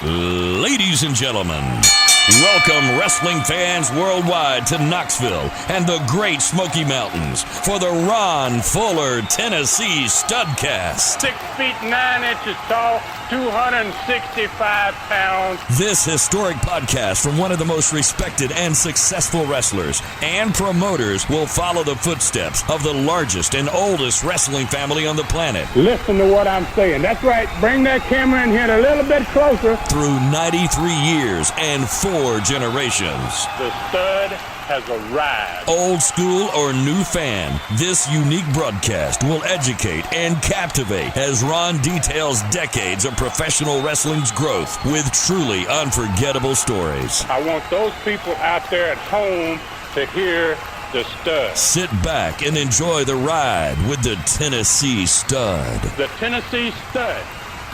Ladies and gentlemen, welcome wrestling fans worldwide to Knoxville and the Great Smoky Mountains for the Ron Fuller Tennessee Studcast. 6 feet 9 inches tall, 265 pounds. This historic podcast from one of the most respected and successful wrestlers and promoters will follow the footsteps of the largest and oldest wrestling family on the planet. Listen to what I'm saying. That's right. Bring that camera in here a little bit closer. Through 93 years and 4 generations. The stud has arrived. Old school or new fan, this unique broadcast will educate and captivate as Ron details decades of professional wrestling's growth with truly unforgettable stories. I want those people out there at home to hear the stud. Sit back and enjoy the ride with the Tennessee Stud. The Tennessee Stud.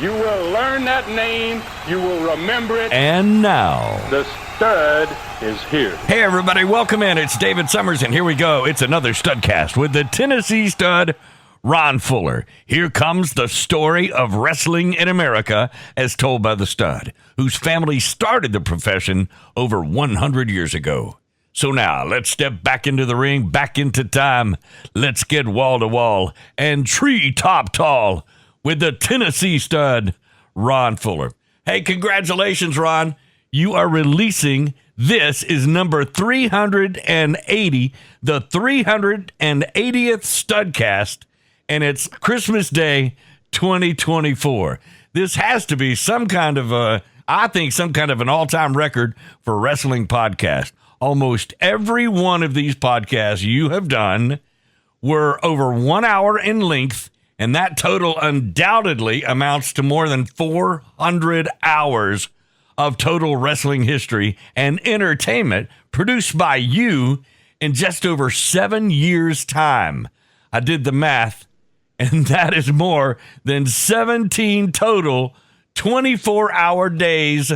You will learn that name. You will remember it. And now, the stud is here. Hey, everybody. Welcome in. It's David Summers, and here we go. It's another Studcast with the Tennessee Stud, Ron Fuller. Here comes the story of wrestling in America as told by the Stud, whose family started the profession over 100 years ago. So now, let's step back into the ring, back into time. Let's get wall to wall and tree top tall with the Tennessee Stud, Ron Fuller. Hey, congratulations, Ron. You are releasing, this is number 380, the 380th Studcast, and it's Christmas Day 2024. This has to be some kind of an all-time record for wrestling podcast. Almost every one of these podcasts you have done were over 1 hour in length, and that total undoubtedly amounts to more than 400 hours of total wrestling history and entertainment produced by you in just over 7 years' time. I did the math, and that is more than 17 total 24-hour days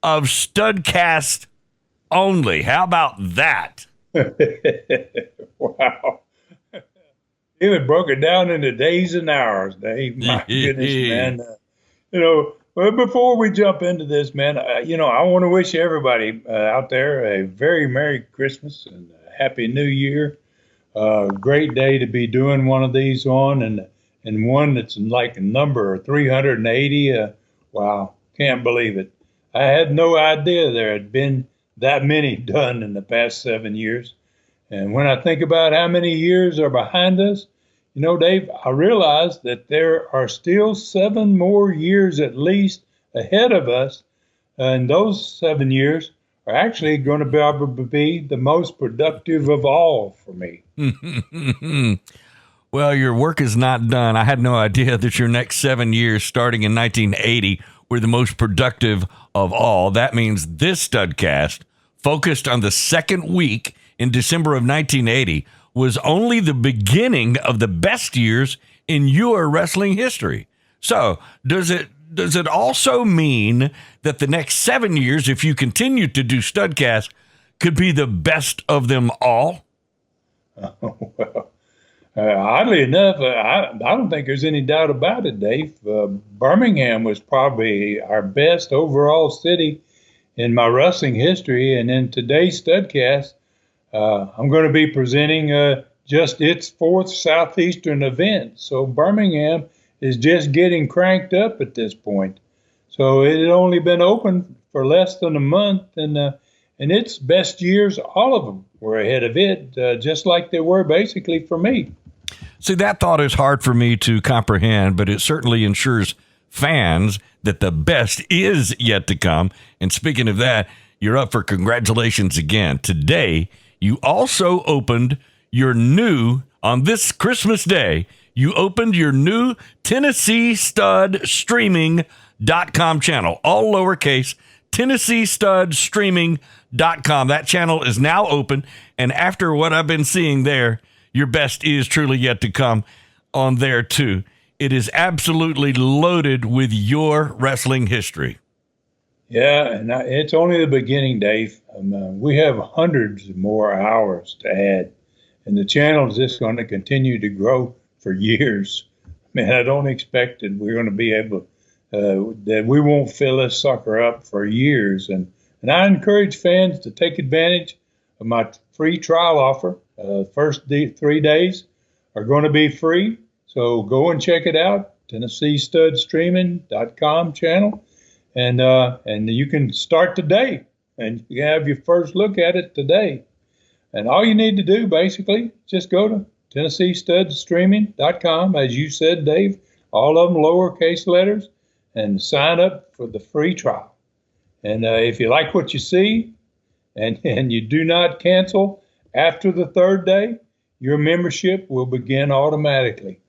of Studcast only. How about that? Wow. It broke it down into days and hours, Dave. My goodness, man. Well, before we jump into this, man, I want to wish everybody out there a very Merry Christmas and a Happy New Year. Great day to be doing one of these on, and one that's like a number 380. Wow, can't believe it. I had no idea there had been that many done in the past 7 years. And when I think about how many years are behind us, Dave, I realize that there are still 7 more years at least ahead of us. And those 7 years are actually going to be the most productive of all for me. Well, your work is not done. I had no idea that your next 7 years, starting in 1980, were the most productive of all. That means this Studcast, focused on the second week in December of 1980, was only the beginning of the best years in your wrestling history. So does it also mean that the next 7 years, if you continue to do Studcast, could be the best of them all? Well, oddly enough, I don't think there's any doubt about it, Dave. Birmingham was probably our best overall city in my wrestling history. And in today's Studcast, I'm going to be presenting just its 4th Southeastern event. So Birmingham is just getting cranked up at this point. So it had only been open for less than a month, and its best years, all of them were ahead of it, just like they were basically for me. See, that thought is hard for me to comprehend, but it certainly ensures fans that the best is yet to come. And speaking of that, you're up for congratulations again. Today, you also opened your new, on this Christmas Day, you opened your new Tennessee Stud Streaming.com channel, all lowercase, Tennessee Stud Streaming.com. That channel is now open, and after what I've been seeing there, your best is truly yet to come on there too. It is absolutely loaded with your wrestling history. Yeah, and it's only the beginning, Dave. We have hundreds more hours to add, and the channel is just going to continue to grow for years. Man, I don't expect that we're going to be able that we won't fill this sucker up for years. And I encourage fans to take advantage of my free trial offer. First 3 days are going to be free. So go and check it out, TennesseeStudStreaming.com channel. And you can start today, and you can have your first look at it today. And all you need to do, basically, just go to TennesseeStudStreaming.com, as you said, Dave, all of them lowercase letters, and sign up for the free trial. And if you like what you see, and you do not cancel after the third day, your membership will begin automatically.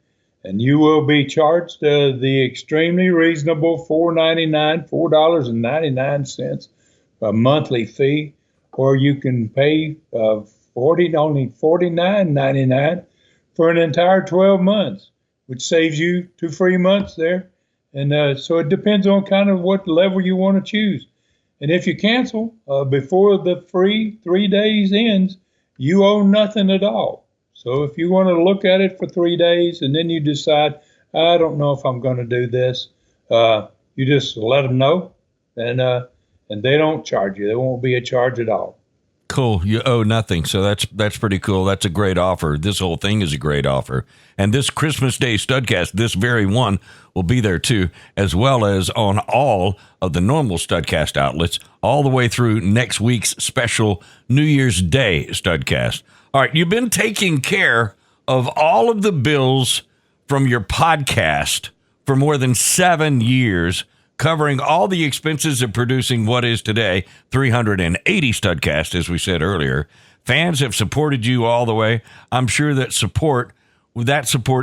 And you will be charged the extremely reasonable $4.99 a monthly fee, or you can pay only $49.99 for an entire 12 months, which saves you 2 free months there. And so it depends on kind of what level you want to choose. And if you cancel before the free 3 days ends, you owe nothing at all. So if you want to look at it for 3 days and then you decide, I don't know if I'm going to do this, you just let them know, and they don't charge you. There won't be a charge at all. Cool. You owe nothing. So that's pretty cool. That's a great offer. This whole thing is a great offer. And this Christmas Day Studcast, this very one, will be there too, as well as on all of the normal Studcast outlets, all the way through next week's special New Year's Day Studcast. All right, you've been taking care of all of the bills from your podcast for more than 7 years, covering all the expenses of producing what is today 380 Studcast, as we said earlier. Fans have supported you all the way. I'm sure that support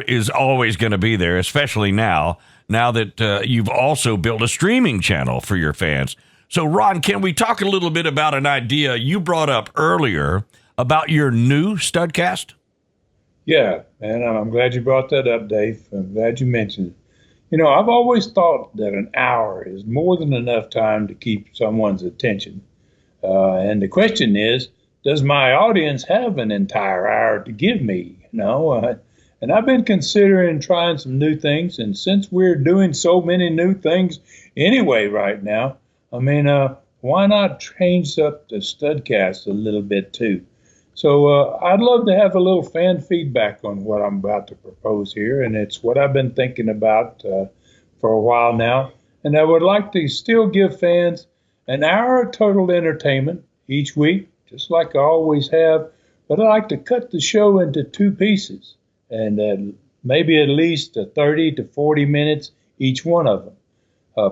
is always going to be there, especially now that you've also built a streaming channel for your fans. So, Ron, can we talk a little bit about an idea you brought up earlier about your new Studcast? Yeah, and I'm glad you brought that up, Dave. I'm glad you mentioned it. You know, I've always thought that an hour is more than enough time to keep someone's attention. And the question is, does my audience have an entire hour to give me? And I've been considering trying some new things. And since we're doing so many new things anyway right now, why not change up the Studcast a little bit too? So I'd love to have a little fan feedback on what I'm about to propose here, and it's what I've been thinking about for a while now. And I would like to still give fans an hour of total entertainment each week, just like I always have, but I like to cut the show into 2 pieces, and maybe at least 30 to 40 minutes each one of them.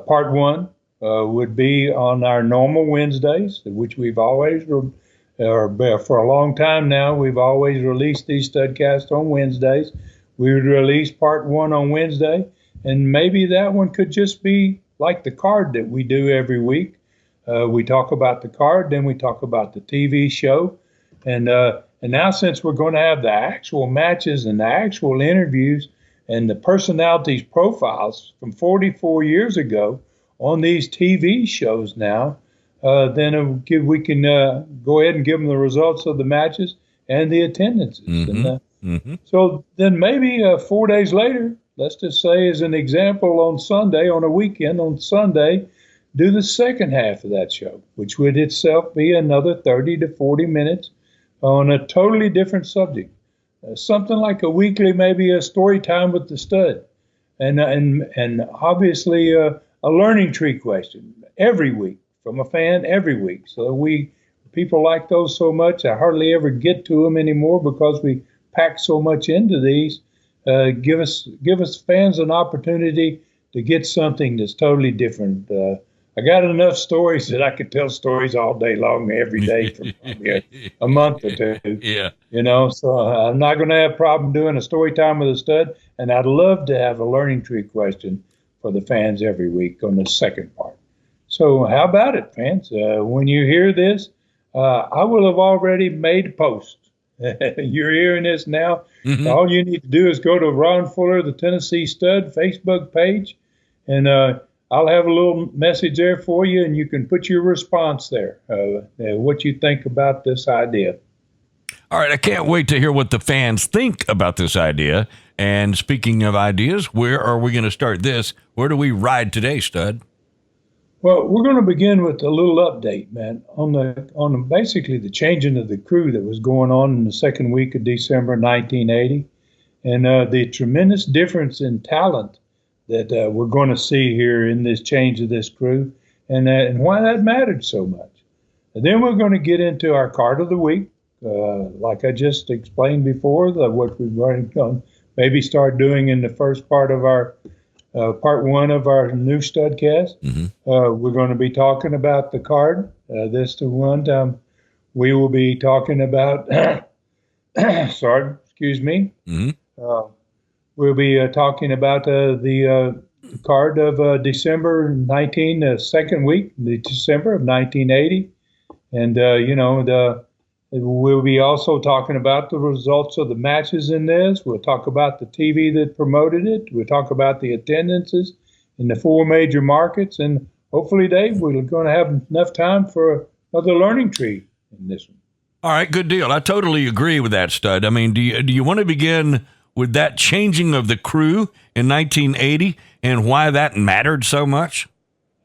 Part 1 would be on our normal Wednesdays, which we've always for a long time now, we've always released these Studcasts on Wednesdays. We would release part 1 on Wednesday, and maybe that one could just be like the card that we do every week. We talk about the card, then we talk about the TV show. And now since we're going to have the actual matches and the actual interviews and the personalities' profiles from 44 years ago on these TV shows now, then we can go ahead and give them the results of the matches and the attendances. And, so then maybe 4 days later, let's just say as an example, on Sunday, on a weekend, on Sunday, do the second half of that show, which would itself be another 30 to 40 minutes on a totally different subject. Something like a weekly, maybe a story time with the stud. And obviously a learning tree question every week. From a fan every week. So people like those so much, I hardly ever get to them anymore because we pack so much into these. Give us fans an opportunity to get something that's totally different. I got enough stories that I could tell stories all day long, every day for a month or 2. Yeah. So I'm not going to have a problem doing a story time with a stud, and I'd love to have a learning tree question for the fans every week on the second part. So how about it, fans? When you hear this, I will have already made a post. You're hearing this now. All you need to do is go to Ron Fuller, the Tennessee Stud Facebook page, and I'll have a little message there for you, and you can put your response there, what you think about this idea. All right, I can't wait to hear what the fans think about this idea. And speaking of ideas, where are we going to start this? Where do we ride today, Stud? Well, we're going to begin with a little update, man, on basically the changing of the crew that was going on in the second week of December 1980, and the tremendous difference in talent that we're going to see here in this change of this crew, and why that mattered so much. And then we're going to get into our card of the week, like I just explained before, what we're going to maybe start doing in the first part of our part one of our new Studcast. Mm-hmm. We're going to be talking about the card. This the one time we will be talking about. Sorry, excuse me. Mm-hmm. We'll be talking about the card of December second week, the December of 1980, and we'll be also talking about the results of the matches in this. We'll talk about the TV that promoted it. We'll talk about the attendances in the 4 major markets. And hopefully, Dave, we're going to have enough time for another learning tree in this one. All right, good deal. I totally agree with that, Stud. I mean, do you want to begin with that changing of the crew in 1980 and why that mattered so much?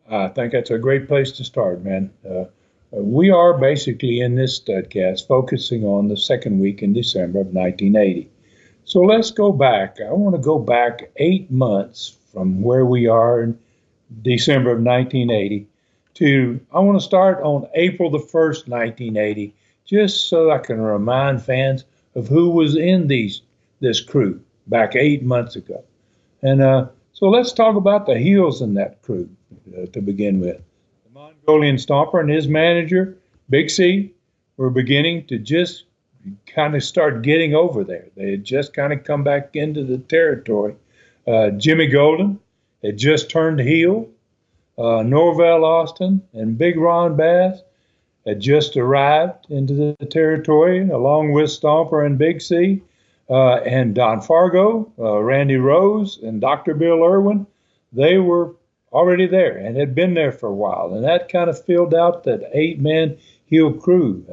I think that's a great place to start, man. We are basically in this Studcast focusing on the second week in December of 1980. So let's go back. I want to go back 8 months from where we are in December of 1980 I want to start on April the 1st, 1980, just so I can remind fans of who was in this crew back 8 months ago. And so let's talk about the heels in that crew to begin with. Mongolian Stomper and his manager, Big C, were beginning to just kind of start getting over there. They had just kind of come back into the territory. Jimmy Golden had just turned heel. Norvell Austin and Big Ron Bass had just arrived into the territory, along with Stomper and Big C. And Don Fargo, Randy Rose, and Dr. Bill Irwin, they were already there and had been there for a while. And that kind of filled out that 8-man heel crew.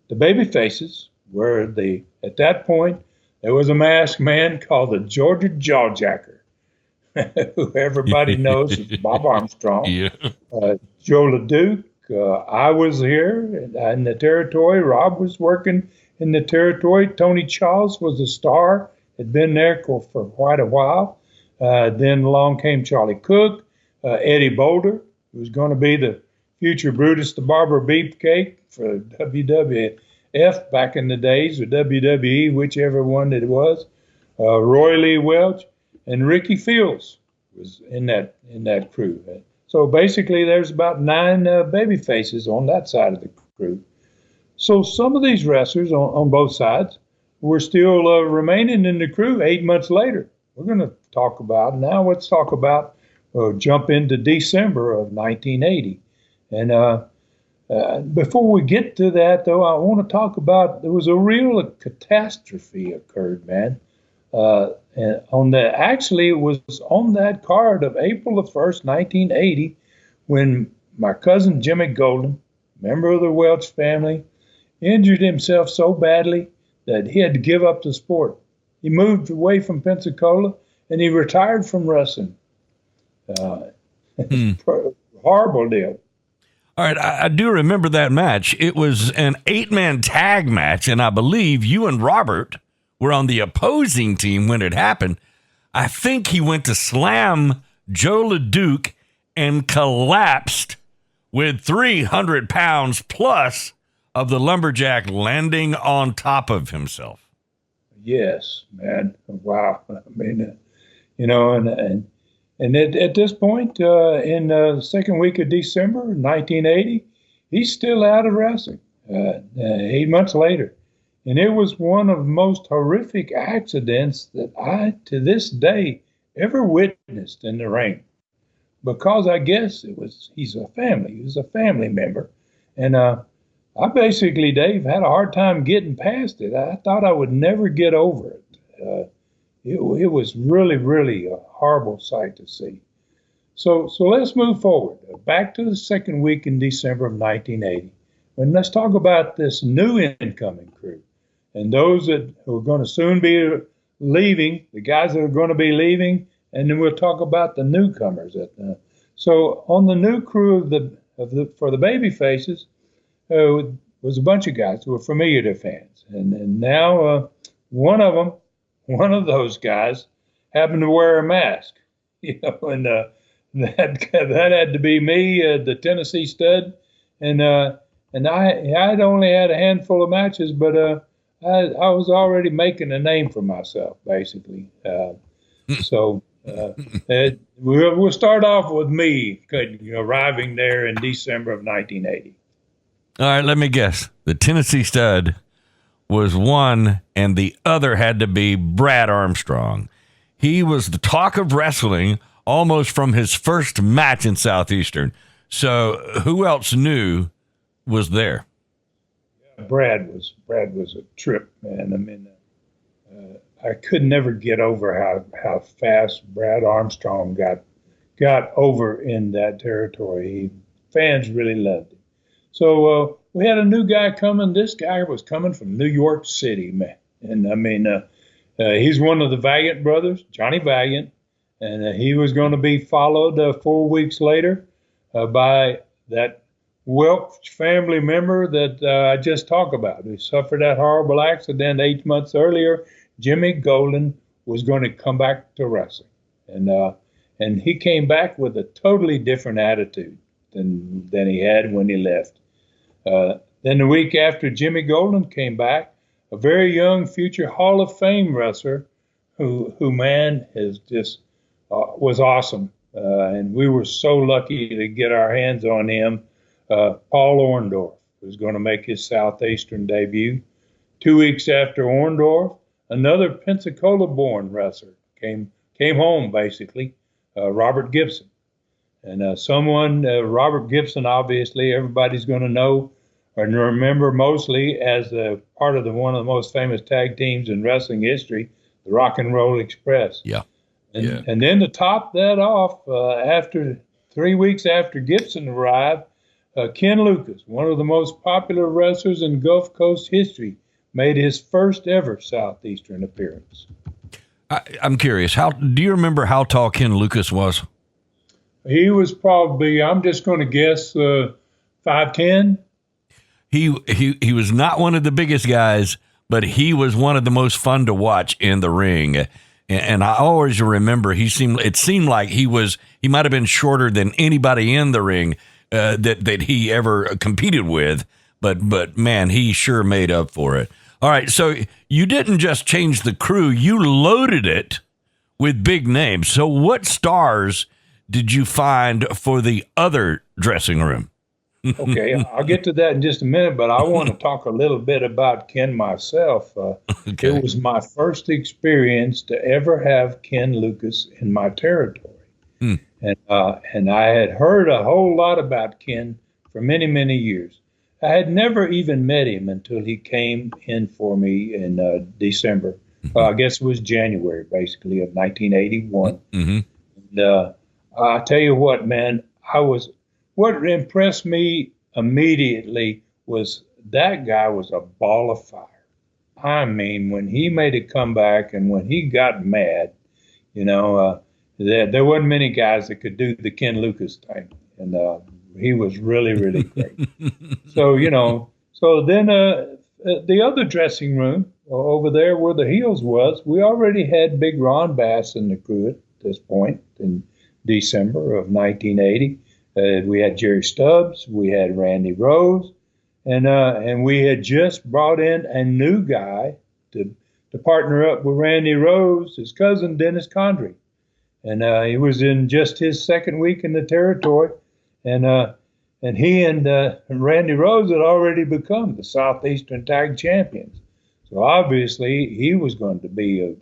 The baby faces were at that point, there was a masked man called the Georgia Jawjacker, who everybody knows as Bob Armstrong. Yeah. Joe Leduc, I was here in the territory. Rob was working in the territory. Tony Charles was a star, had been there for quite a while. Then along came Charlie Cook. Eddie Boulder, who was going to be the future Brutus the Barber Beefcake for WWF back in the days, or WWE, whichever one it was. Roy Lee Welch and Ricky Fields was in that crew. So basically, there's about 9 baby faces on that side of the crew. So some of these wrestlers on both sides were still remaining in the crew 8 months later. We're going to talk about now. Let's talk about. Jump into December of 1980. And before we get to that, though, I want to talk about there was a real catastrophe occurred, man. And actually, it was on that card of April the 1st, 1980, when my cousin Jimmy Golden, member of the Welch family, injured himself so badly that he had to give up the sport. He moved away from Pensacola and he retired from wrestling. Horrible deal. All right, I do remember that match. It was an 8-man tag match, and I believe you and Robert were on the opposing team when it happened. I think he went to slam Joe Leduc and collapsed with 300 pounds plus of the lumberjack landing on top of himself. Yes, man. Wow. I mean, and at this point, in the second week of December 1980, he's still out of wrestling 8 months later. And it was one of the most horrific accidents that I, to this day, ever witnessed in the ring. Because I guess he's a family member. And I basically, Dave, had a hard time getting past it. I thought I would never get over it. It was really, really a horrible sight to see. So let's move forward. Back to the second week in December of 1980. And let's talk about this new incoming crew. and those that are going to soon be leaving, the guys that are going to be leaving, and then we'll talk about the newcomers. So on the new crew for the baby faces was a bunch of guys who were familiar to fans, and now one of those guys happened to wear a mask, and that had to be me, the Tennessee stud, and I'd only had a handful of matches, but I was already making a name for myself, basically. So we'll start off with me arriving there in December of 1980. All right, let me guess. The Tennessee stud was one, and the other had to be Brad Armstrong. He was the talk of wrestling almost from his first match in Southeastern. So who else new was there? Brad was a trip, man. I mean, I could never get over how fast Brad Armstrong got over in that territory. Fans really loved him. So we had a new guy coming. This guy was coming from New York City, man. And I mean, he's one of the Valiant brothers, Johnny Valiant, and he was going to be followed 4 weeks later by that Welch family member that I just talked about, who suffered that horrible accident 8 months earlier. Jimmy Golden was going to come back to wrestling, and he came back with a totally different attitude than he had when he left. Then the week after Jimmy Golden came back, a very young future Hall of Fame wrestler, who man has just was awesome, and we were so lucky to get our hands on him. Paul Orndorff was going to make his Southeastern debut. 2 weeks after Orndorff, another Pensacola-born wrestler came home, basically, Robert Gibson. And Robert Gibson, obviously, everybody's going to know and remember mostly as part of one of the most famous tag teams in wrestling history, the Rock and Roll Express. Yeah. And then to top that off, after 3 weeks after Gibson arrived, Ken Lucas, one of the most popular wrestlers in Gulf Coast history, made his first ever Southeastern appearance. I'm curious, do you remember how tall Ken Lucas was? He was probably, I'm just going to guess, 5'10". He was not one of the biggest guys, but he was one of the most fun to watch in the ring. And I always remember it seemed like he might have been shorter than anybody in the ring that he ever competed with, but man, he sure made up for it. All right, so you didn't just change the crew, you loaded it with big names. So what stars did you find for the other dressing room? Okay, I'll get to that in just a minute, but I want to talk a little bit about Ken myself. Okay. It was my first experience to ever have Ken Lucas in my territory. And I had heard a whole lot about Ken for many, many years. I had never even met him until he came in for me in December. I guess it was January, basically, of 1981. Mm-hmm. And I tell you what, man, what impressed me immediately was that guy was a ball of fire. I mean, when he made a comeback and when he got mad, there wasn't many guys that could do the Ken Lucas thing. And he was really, really great. So then the other dressing room over there where the heels was, we already had Big Ron Bass in the crew at this point in December of 1980. We had Jerry Stubbs, we had Randy Rose, and we had just brought in a new guy to partner up with Randy Rose, his cousin Dennis Condrey. And he was in just his second week in the territory, and he and Randy Rose had already become the Southeastern Tag Champions. So obviously he was going to be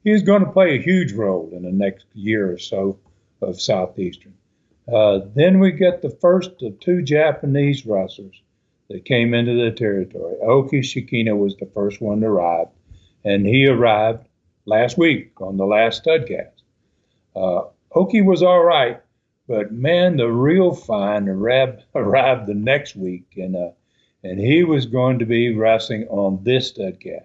he was going to play a huge role in the next year or so of Southeastern. Then we get the first of two Japanese wrestlers that came into the territory. Aoki Shikina was the first one to arrive, and he arrived last week on the last Studcast. Oki was all right, but man, the real fine arrived the next week, and and he was going to be wrestling on this Studcast.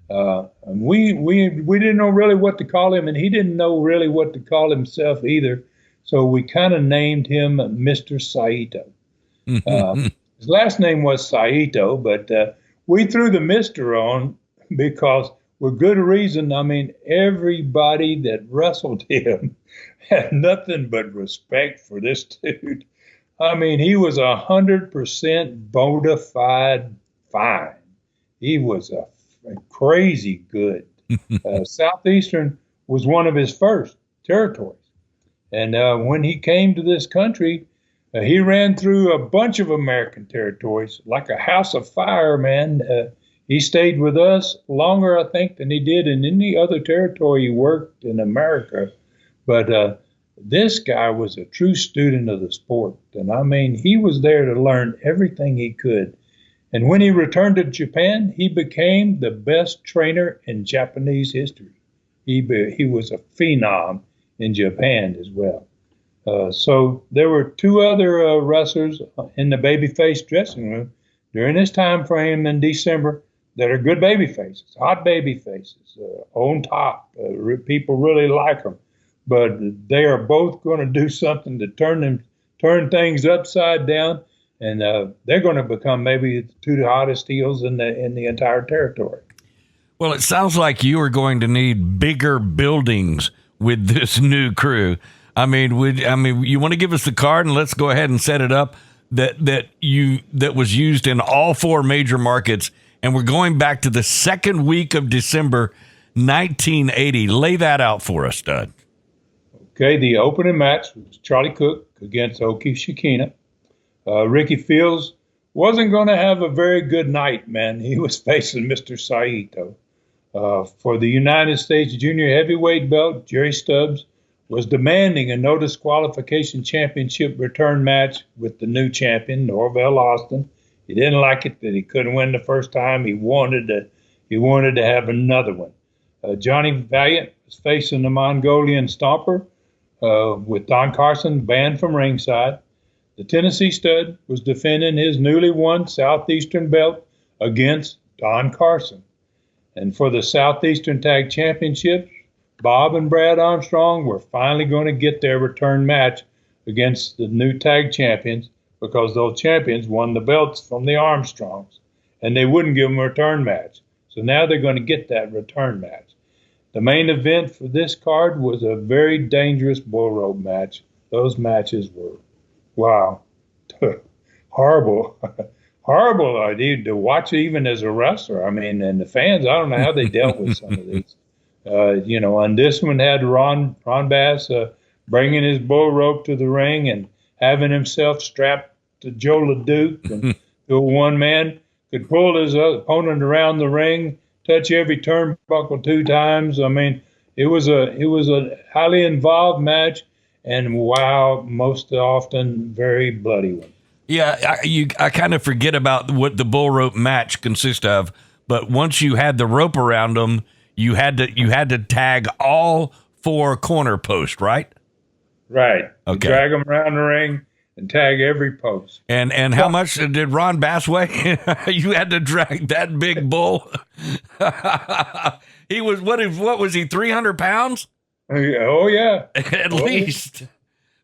And we didn't know really what to call him, and he didn't know really what to call himself either. So we kind of named him Mr. Saito. His last name was Saito, but we threw the Mr. on because, with good reason. I mean, everybody that wrestled him had nothing but respect for this dude. I mean, he was 100% bona fide fine. He was a crazy good. Southeastern was one of his first territories. And when he came to this country, he ran through a bunch of American territories like a house of fire, man. He stayed with us longer, I think, than he did in any other territory he worked in America. But this guy was a true student of the sport. And I mean, he was there to learn everything he could. And when he returned to Japan, he became the best trainer in Japanese history. He was a phenom in Japan as well. So there were two other wrestlers in the babyface dressing room during this time frame in December that are good baby faces, hot baby faces, on top. People really like them. But they are both going to do something to turn things upside down, and they're going to become maybe the two hottest heels in the entire territory. Well, it sounds like you are going to need bigger buildings with this new crew. I mean, you want to give us the card, and let's go ahead and set it up that was used in all four major markets, and we're going back to the second week of December, 1980. Lay that out for us, Stud. Okay, the opening match was Charlie Cook against Oki Shikina. Ricky Fields wasn't going to have a very good night, man. He was facing Mr. Saito. For the United States Junior Heavyweight belt, Jerry Stubbs was demanding a no disqualification championship return match with the new champion, Norvell Austin. He didn't like it that he couldn't win the first time. He wanted to have another one. Johnny Valiant was facing the Mongolian Stomper with Don Carson banned from ringside. The Tennessee Stud was defending his newly won Southeastern belt against Don Carson. And for the Southeastern Tag Championships, Bob and Brad Armstrong were finally going to get their return match against the new tag champions because those champions won the belts from the Armstrongs, and they wouldn't give them a return match. So now they're going to get that return match. The main event for this card was a very dangerous bull rope match. Those matches were, wow, horrible. Horrible idea to watch even as a wrestler. I mean, and the fans, I don't know how they dealt with some of these. And this one had Ron Bass bringing his bull rope to the ring and having himself strapped to Joe Leduc, and the one man could pull his opponent around the ring, touch every turnbuckle 2 times. I mean, it was a highly involved match, and wow, most often very bloody one. Yeah, I kind of forget about what the bull rope match consists of, but once you had the rope around them, you had to tag all 4 corner posts, right? Right. Okay. Drag them around the ring and tag every post. And how much did Ron Bass weigh? You had to drag that big bull. He was what was he? 300 pounds? Oh yeah, at least.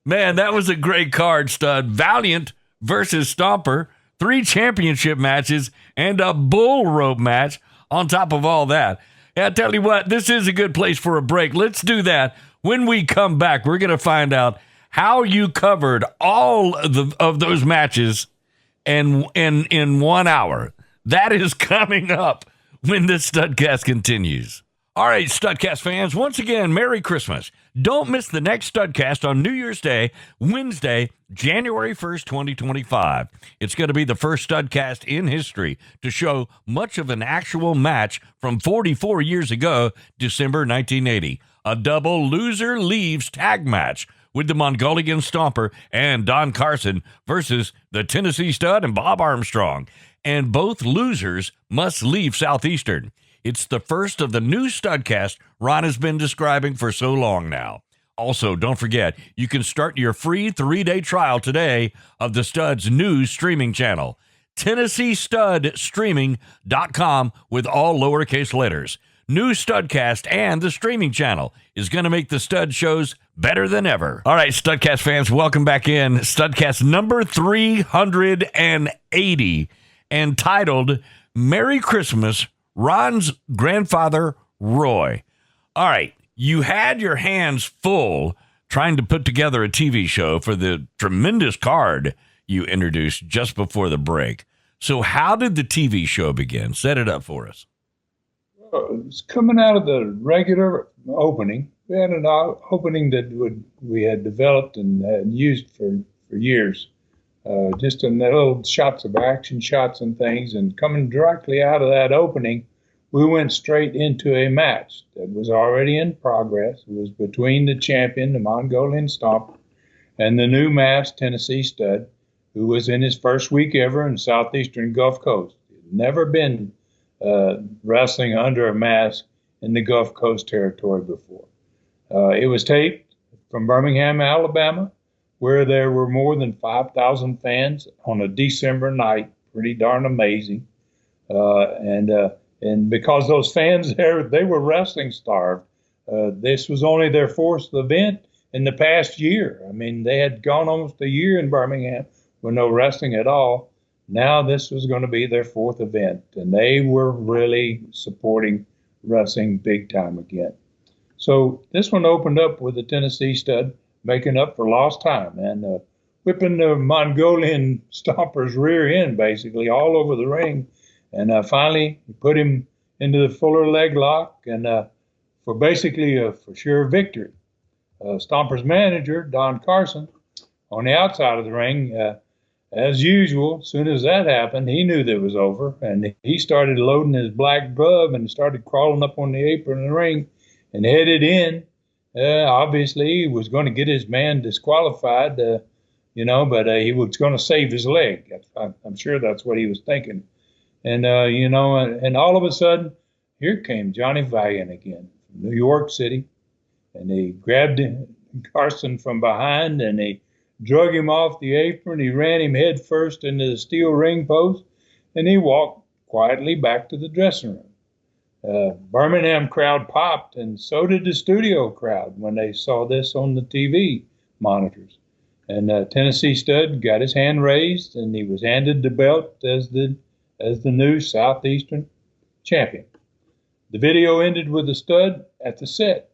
Man, that was a great card, Stud. Valiant versus Stomper, 3 championship matches, and a bull rope match on top of all that. Yeah, I tell you what, this is a good place for a break. Let's do that. When we come back, we're going to find out how you covered all of those matches in 1 hour. That is coming up when this Studcast continues. All right, Studcast fans, once again, Merry Christmas. Don't miss the next Studcast on New Year's Day, Wednesday, January 1st, 2025. It's going to be the first Studcast in history to show much of an actual match from 44 years ago, December 1980. A double loser leaves tag match with the Mongolian Stomper and Don Carson versus the Tennessee Stud and Bob Armstrong. And both losers must leave Southeastern. It's the first of the new Studcast Ron has been describing for so long now. Also, don't forget, you can start your free 3-day trial today of the Stud's new streaming channel. TennesseeStudStreaming.com with all lowercase letters. New Studcast and the streaming channel is going to make the stud shows better than ever. All right, Studcast fans, welcome back in. Studcast number 380, entitled Merry Christmas, Ron's Grandfather, Roy. All right, you had your hands full trying to put together a TV show for the tremendous card you introduced just before the break. So how did the TV show begin? Set it up for us. It was coming out of the regular opening. We had an opening that we had developed and had used for years, just in the little shots of action shots and things. And coming directly out of that opening, we went straight into a match that was already in progress. It was between the champion, the Mongolian Stomper, and the new masked Tennessee stud, who was in his first week ever in Southeastern Gulf Coast. He'd never been wrestling under a mask in the Gulf Coast territory before. It was taped from Birmingham, Alabama, where there were more than 5,000 fans on a December night. Pretty darn amazing. And because those fans there, they were wrestling starved. This was only their fourth event in the past year. I mean, they had gone almost a year in Birmingham with no wrestling at all. Now this was going to be their fourth event, and they were really supporting wrestling big time again. So this one opened up with the Tennessee stud making up for lost time and whipping the Mongolian Stomper's rear end basically all over the ring. And finally put him into the Fuller leg lock and for basically a for sure victory. Stomper's manager, Don Carson, on the outside of the ring, as usual, as soon as that happened, he knew that it was over, and he started loading his black glove and started crawling up on the apron of the ring and headed in. Obviously, he was going to get his man disqualified, but he was going to save his leg. I'm sure that's what he was thinking. And, and all of a sudden, here came Johnny Valiant again from New York City, and he grabbed Carson from behind, and he drug him off the apron. He ran him head first into the steel ring post, and he walked quietly back to the dressing room. Birmingham crowd popped, and so did the studio crowd when they saw this on the TV monitors. And Tennessee Stud got his hand raised, and he was handed the belt as the new Southeastern champion. The video ended with the stud at the set.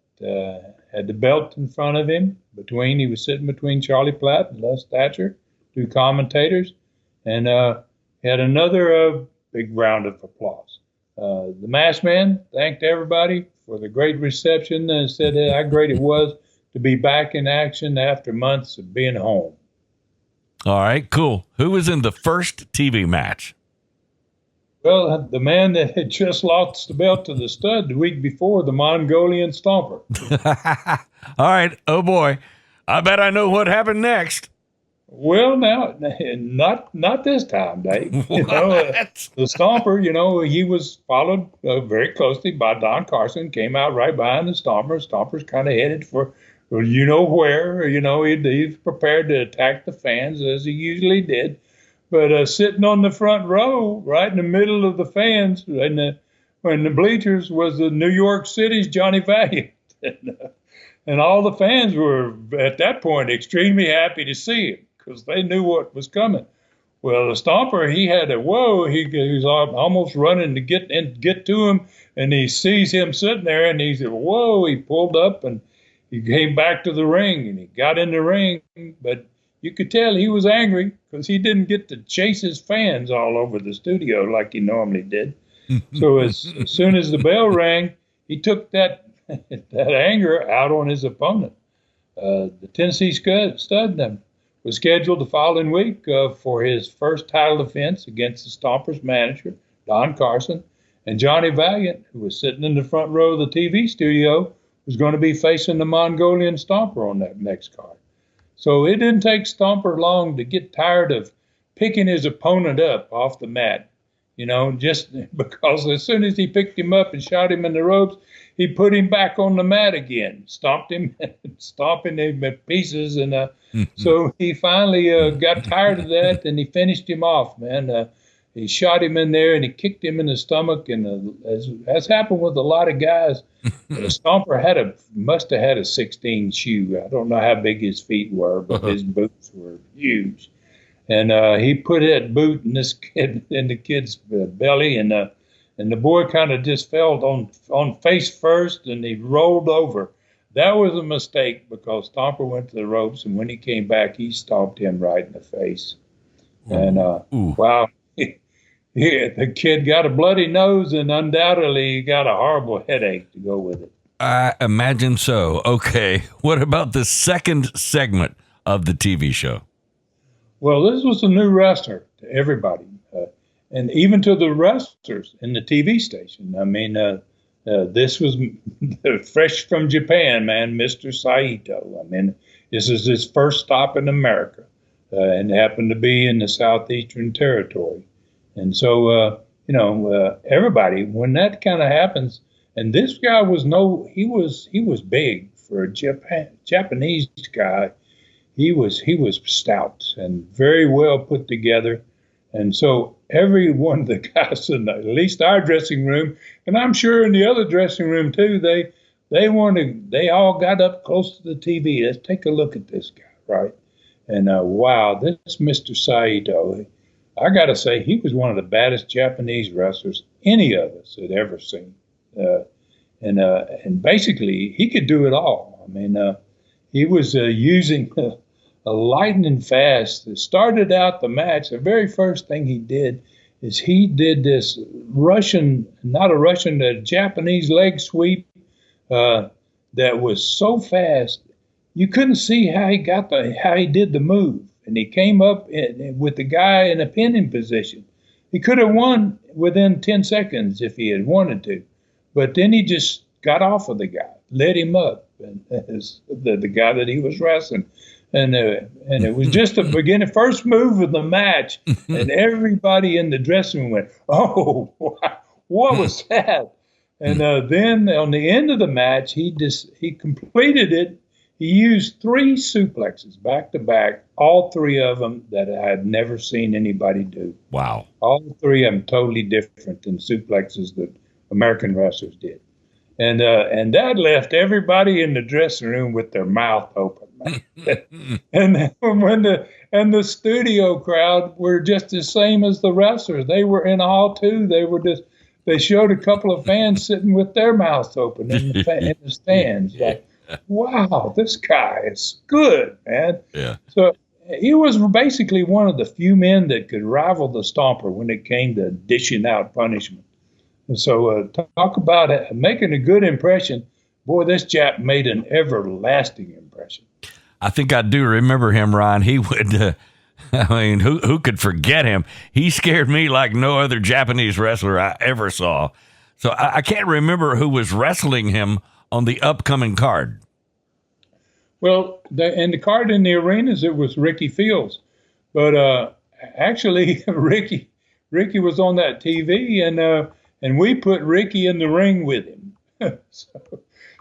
Had the belt in front of him. He was sitting between Charlie Platt and Les Thatcher, two commentators, and had another big round of applause. The masked man thanked everybody for the great reception and said how great it was to be back in action after months of being home. All right, cool. Who was in the first TV match? Well, the man that had just lost the belt to the stud the week before, the Mongolian Stomper. All right. Oh, boy. I bet I know what happened next. Well, now, not this time, Dave. The Stomper, he was followed very closely by Don Carson, came out right behind the Stomper. Stomper's kind of headed for where. He's prepared to attack the fans as he usually did. But sitting on the front row, right in the middle of the fans, when the bleachers, was the New York City's Johnny Valiant. And all the fans were, at that point, extremely happy to see him because they knew what was coming. Well, the Stomper, he had a whoa. He was almost running to get to him, and he sees him sitting there, and he said, whoa. He pulled up, and he came back to the ring, and he got in the ring, but you could tell he was angry because he didn't get to chase his fans all over the studio like he normally did. So as soon as the bell rang, he took that anger out on his opponent. The Tennessee Stud was scheduled the following week for his first title defense against the Stomper's manager, Don Carson, and Johnny Valiant, who was sitting in the front row of the TV studio, was going to be facing the Mongolian Stomper on that next card. So it didn't take Stomper long to get tired of picking his opponent up off the mat, just because as soon as he picked him up and shot him in the ropes, he put him back on the mat again, stomping him in pieces. And so he finally got tired of that, and he finished him off, man. he shot him in there and he kicked him in the stomach. And as happened with a lot of guys, the Stomper must have had a 16 shoe. I don't know how big his feet were, but his boots were huge. And he put that boot in the kid's belly, and the boy kind of just fell on face first, and he rolled over. That was a mistake because Stomper went to the ropes, and when he came back, he stomped him right in the face. And wow, the kid got a bloody nose, and undoubtedly he got a horrible headache to go with it. I imagine so. Okay, what about the second segment of the TV show? Well, this was a new wrestler to everybody, and even to the wrestlers in the TV station. I mean, this was fresh from Japan, man, Mr. Saito. I mean, this is his first stop in America, and happened to be in the Southeastern territory. And so, everybody, when that kind of happens, and this guy he was big for a Japanese guy. He was stout and very well put together. And so every one of the guys in at least our dressing room, and I'm sure in the other dressing room too, they all got up close to the TV. Let's take a look at this guy, right? And wow, this Mr. Saito, I got to say, he was one of the baddest Japanese wrestlers any of us had ever seen. And basically, he could do it all. I mean, he was using a lightning fast. It started out the match. The very first thing he did is he did this a Japanese leg sweep that was so fast you couldn't see how he did the move. And he came up with the guy in a pinning position. He could have won within 10 seconds if he had wanted to, but then he just got off of the guy, let him up, and the guy that he was wrestling. And it was just the first move of the match, and everybody in the dressing room went, "Oh, what was that?" And then on the end of the match, he completed it. He used 3 suplexes back to back, all 3 of them that I had never seen anybody do. Wow! All 3 of them totally different than suplexes that American wrestlers did, and that left everybody in the dressing room with their mouth open. And when the studio crowd were just the same as the wrestlers. They were in awe too. They showed a couple of fans sitting with their mouths open in the stands. Like, wow, this guy is good, man. Yeah. So he was basically one of the few men that could rival the Stomper when it came to dishing out punishment. And so talk about making a good impression. Boy, this Jap made an everlasting impression. I think I do remember him, Ron. He would, who could forget him? He scared me like no other Japanese wrestler I ever saw. So I can't remember who was wrestling him on the upcoming card. Well, the card in the arenas, it was Ricky Fields. But actually, Ricky was on that TV, and we put Ricky in the ring with him.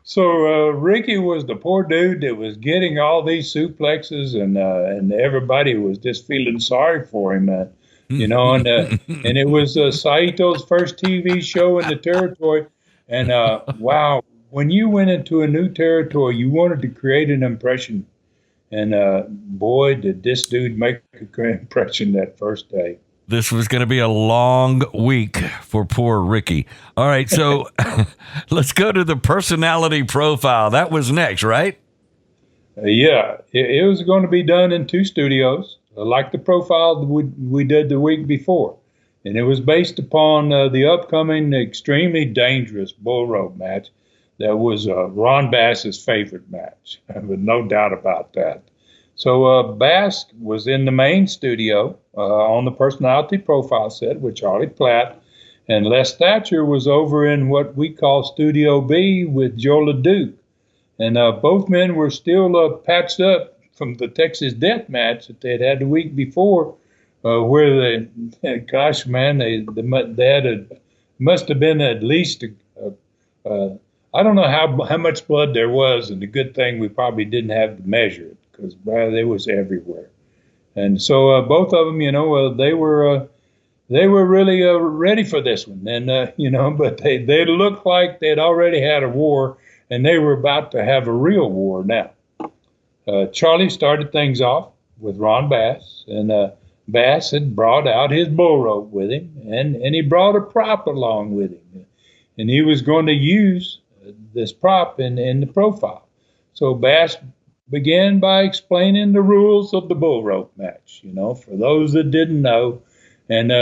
So Ricky was the poor dude that was getting all these suplexes, and everybody was just feeling sorry for him, and it was Saito's first TV show in the territory, and wow, when you went into a new territory, you wanted to create an impression, and boy, did this dude make a great impression that first day. This was going to be a long week for poor Ricky. All right, so let's go to the personality profile. That was next, right? Yeah, it was going to be done in 2 studios, like the profile we did the week before. And it was based upon the upcoming extremely dangerous bull rope match that was Ron Bass's favorite match, with no doubt about that. So Bass was in the main studio on the personality profile set with Charlie Platt, and Les Thatcher was over in what we call Studio B with Joe Leduc. And both men were still patched up from the Texas Death match that they'd had the week before, where gosh, man, they must have been at least, I don't know how much blood there was, and the good thing we probably didn't have to measure it, because it was everywhere. And so both of them, they were they were really ready for this one. And, but they looked like they'd already had a war, and they were about to have a real war now. Charlie started things off with Ron Bass, and Bass had brought out his bull rope with him, and he brought a prop along with him. And he was going to use this prop in the profile. So Bass began by explaining the rules of the bull rope match, for those that didn't know. And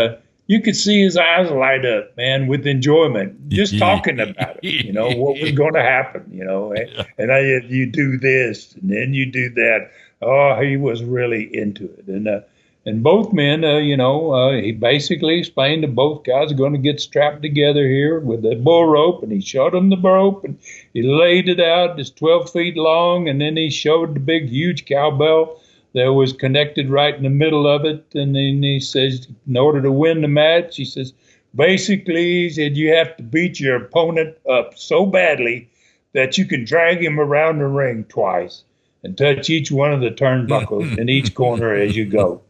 you could see his eyes light up, man, with enjoyment, just talking about it, what was going to happen, and you do this and then you do that. Oh, he was really into it. And both men, he basically explained that both guys are going to get strapped together here with the bull rope, and he showed them the rope, and he laid it out. It's 12 feet long, and then he showed the big, huge cowbell that was connected right in the middle of it. And then he says, in order to win the match, he says, basically, he said, you have to beat your opponent up so badly that you can drag him around the ring twice and touch each one of the turnbuckles in each corner as you go.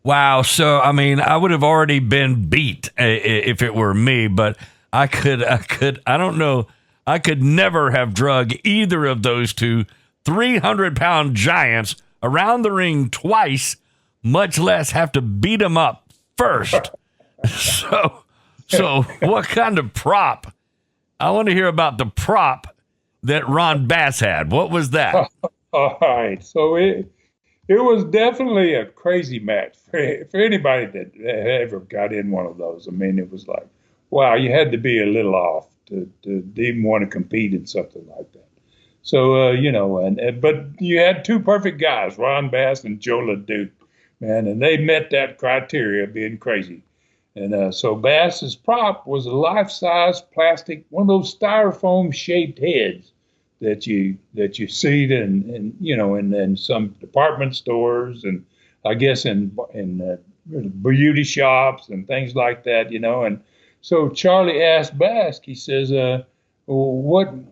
Wow. So, I mean, I would have already been beat if it were me, but I don't know. I could never have drug either of those two 300-pound giants around the ring twice, much less have to beat them up first. So what kind of prop? I want to hear about the prop that Ron Bass had. What was that? All right. So it was definitely a crazy match for anybody that ever got in one of those. I mean, it was like, wow, you had to be a little off to even want to compete in something like that. So, but you had two perfect guys, Ron Bass and Joe Leduc, man, and they met that criteria, being crazy. And so Bass's prop was a life-size plastic, one of those styrofoam-shaped heads that you see in some department stores, and I guess in beauty shops and things like that, And so Charlie asked Bass, he says, why'd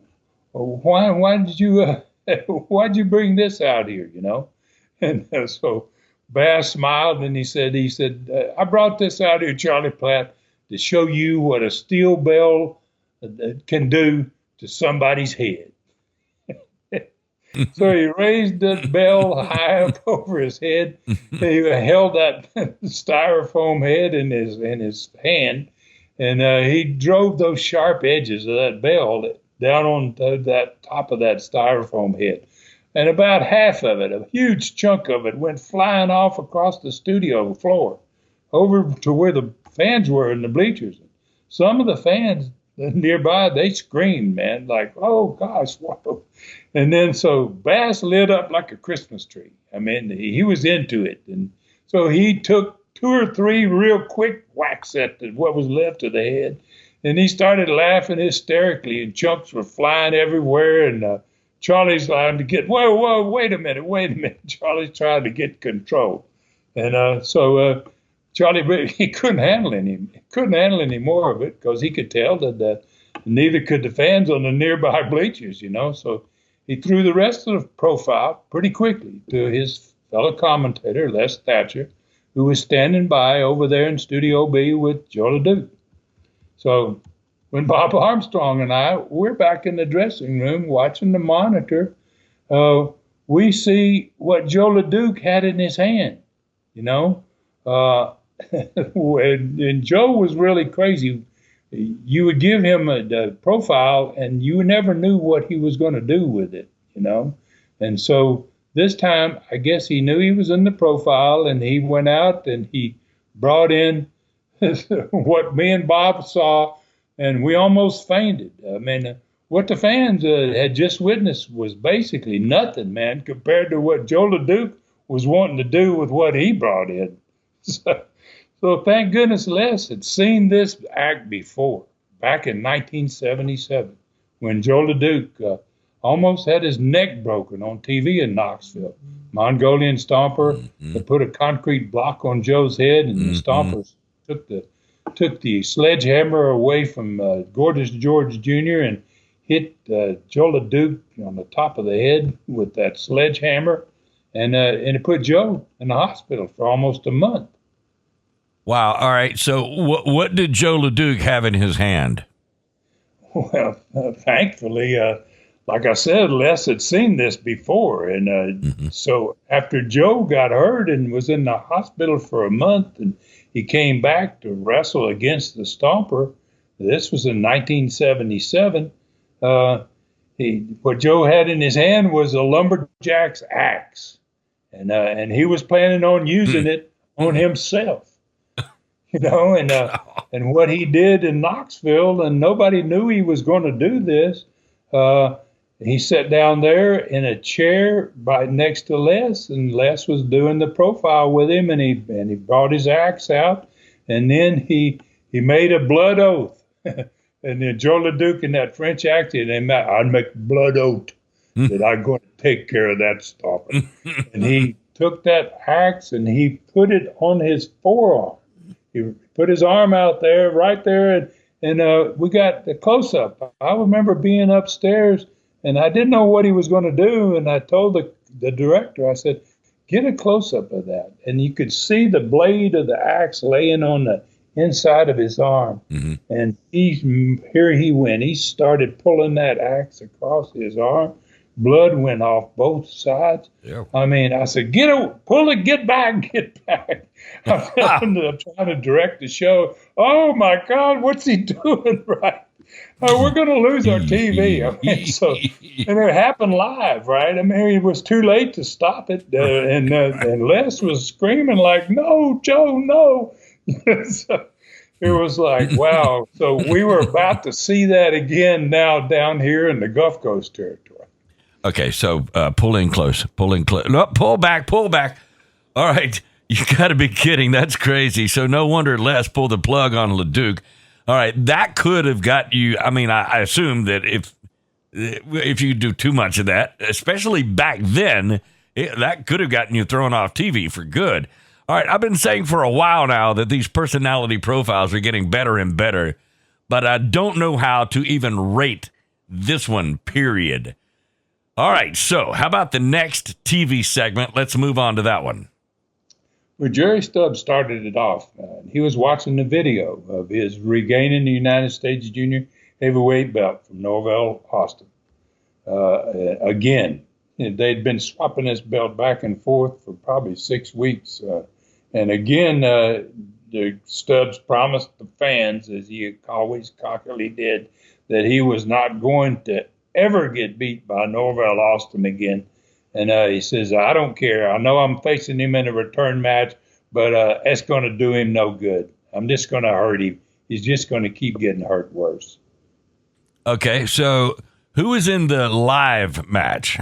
you bring this out here, And so Bass smiled, and he said, I brought this out here, Charlie Platt, to show you what a steel bell can do to somebody's head. So he raised the bell high up over his head. He held that styrofoam head in his hand, and he drove those sharp edges of that bell down on that top of that styrofoam head. And about half of it, a huge chunk of it, went flying off across the studio floor over to where the fans were in the bleachers. Some of the fans nearby, they screamed, man, like, oh, gosh, whoa. And then so Bass lit up like a Christmas tree. I mean, he was into it. And so he took 2 or 3 real quick whacks at what was left of the head. And he started laughing hysterically, and chunks were flying everywhere. And Charlie's trying to get, whoa, wait a minute. Charlie's trying to get control. And so Charlie, he couldn't handle any more of it, because he could tell that neither could the fans on the nearby bleachers, So he threw the rest of the profile pretty quickly to his fellow commentator, Les Thatcher, who was standing by over there in Studio B with Joe Leduc. So when Bob Armstrong and we're back in the dressing room watching the monitor, we see what Joe Leduc had in his hand, And Joe was really crazy. You would give him a profile, and you never knew what he was going to do with it, And so this time, I guess he knew he was in the profile, and he went out and he brought in what me and Bob saw, and we almost fainted. I mean, what the fans had just witnessed was basically nothing, man, compared to what Joe Leduc was wanting to do with what he brought in. So thank goodness Les had seen this act before, back in 1977, when Joe Leduc almost had his neck broken on TV in Knoxville. Mongolian Stomper had put a concrete block on Joe's head, and the Stompers took the sledgehammer away from Gorgeous George Jr. and hit Joe Leduc on the top of the head with that sledgehammer, and it put Joe in the hospital for almost a month. Wow. All right. So what did Joe Leduc have in his hand? Well, thankfully, like I said, Les had seen this before. And so after Joe got hurt and was in the hospital for a month, and he came back to wrestle against the Stomper, this was in 1977. What Joe had in his hand was a Lumberjacks Axe. And he was planning on using it on himself. And what he did in Knoxville, and nobody knew he was going to do this. He sat down there in a chair right next to Les, and Les was doing the profile with him, and he brought his axe out, and then he made a blood oath. And then Joe Leduc in that French accent, I'd make blood oath that I'm going to take care of that Stomper. And he took that axe and he put it on his forearm. He put his arm out there, right there, and we got the close-up. I remember being upstairs, and I didn't know what he was going to do, and I told the director, I said, get a close-up of that. And you could see the blade of the axe laying on the inside of his arm. Mm-hmm. And here he went. He started pulling that axe across his arm. Blood went off both sides. Yep. I mean, I said, pull it, get back. I'm trying to direct the show. Oh, my God, what's he doing right? We're going to lose our TV. I mean, and it happened live, right? I mean, it was too late to stop it. And Les was screaming like, no, Joe, no. So it was like, wow. So we were about to see that again now down here in the Gulf Coast territory. Okay, so pull in close. No, pull back. All right, you got to be kidding. That's crazy. So no wonder Les pulled the plug on Leduc. All right, that could have got you. I mean, I assume that if you do too much of that, especially back then, that could have gotten you thrown off TV for good. All right, I've been saying for a while now that these personality profiles are getting better and better, but I don't know how to even rate this one, period. All right, so how about the next TV segment? Let's move on to that one. Well, Jerry Stubbs started it off. He was watching the video of his regaining the United States Junior Heavyweight belt from Norvell Austin. Again, they'd been swapping this belt back and forth for probably 6 weeks. And again, the Stubbs promised the fans, as he always cockily did, that he was not going to ever get beat by Norvell Austin again. And he says, I don't care. I know I'm facing him in a return match, but it's going to do him no good. I'm just going to hurt him. He's just going to keep getting hurt worse. Okay, so who is in the live match?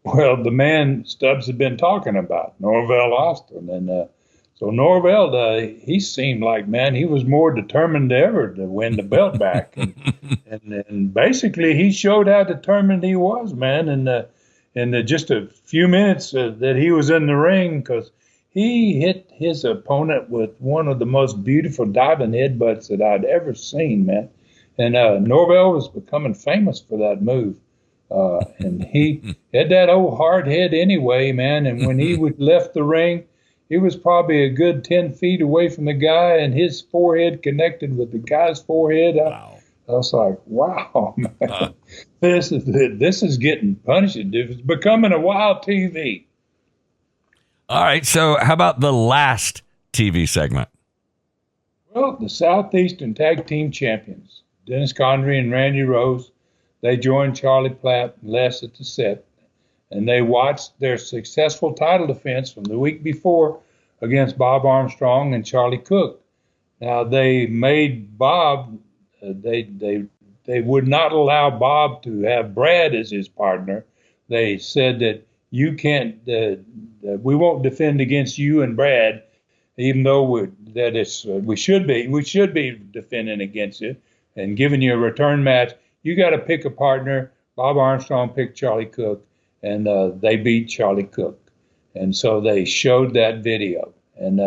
Well, the man Stubbs had been talking about, Norvell Austin. And so Norvell, he seemed like, man, he was more determined than ever to win the belt back. And basically he showed how determined he was, man. And just a few minutes that he was in the ring, because he hit his opponent with one of the most beautiful diving headbutts that I'd ever seen, man. And Norvell was becoming famous for that move. And he had that old hard head anyway, man. And when he left the ring, he was probably a good 10 feet away from the guy, and his forehead connected with the guy's forehead. Wow. I was like, wow, man, this is getting punished. It's becoming a wild TV. All right, so how about the last TV segment? Well, the Southeastern Tag Team Champions, Dennis Condrey and Randy Rose, they joined Charlie Platt and Les at the set, and they watched their successful title defense from the week before against Bob Armstrong and Charlie Cook. Now, they made Bob... They would not allow Bob to have Brad as his partner. They said that you can't, we won't defend against you and Brad, even though we should be defending against it and giving you a return match. You got to pick a partner. Bob Armstrong picked Charlie Cook, and they beat Charlie Cook. And so they showed that video. And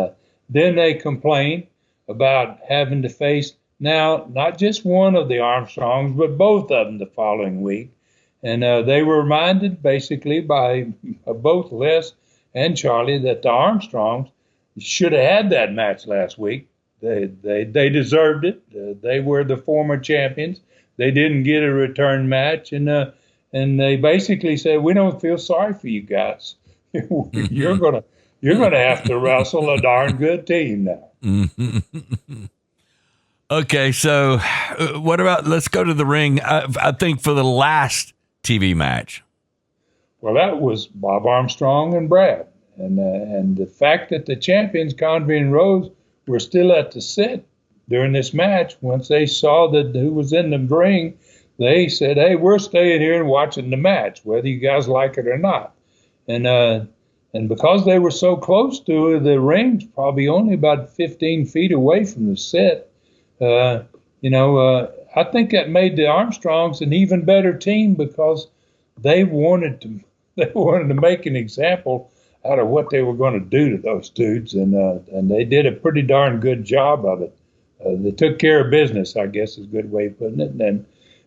then they complained about having to face now, not just one of the Armstrongs, but both of them the following week. And they were reminded basically by both Les and Charlie that the Armstrongs, should have had that match last week. They deserved it. They were the former champions. They didn't get a return match, and they basically said, "We don't feel sorry for you guys. You're gonna have to wrestle a darn good team now." Okay, so what about? Let's go to the ring. I think for the last TV match. Well, that was Bob Armstrong and Brad, and the fact that the champions Convy and Rose were still at the set during this match. Once they saw that who was in the ring, they said, "Hey, we're staying here and watching the match, whether you guys like it or not." And because they were so close to the rings, probably only about 15 feet away from the set, I think that made the Armstrongs an even better team because they wanted to make an example out of what they were going to do to those dudes, and they did a pretty darn good job of it. They took care of business, I guess is a good way of putting it.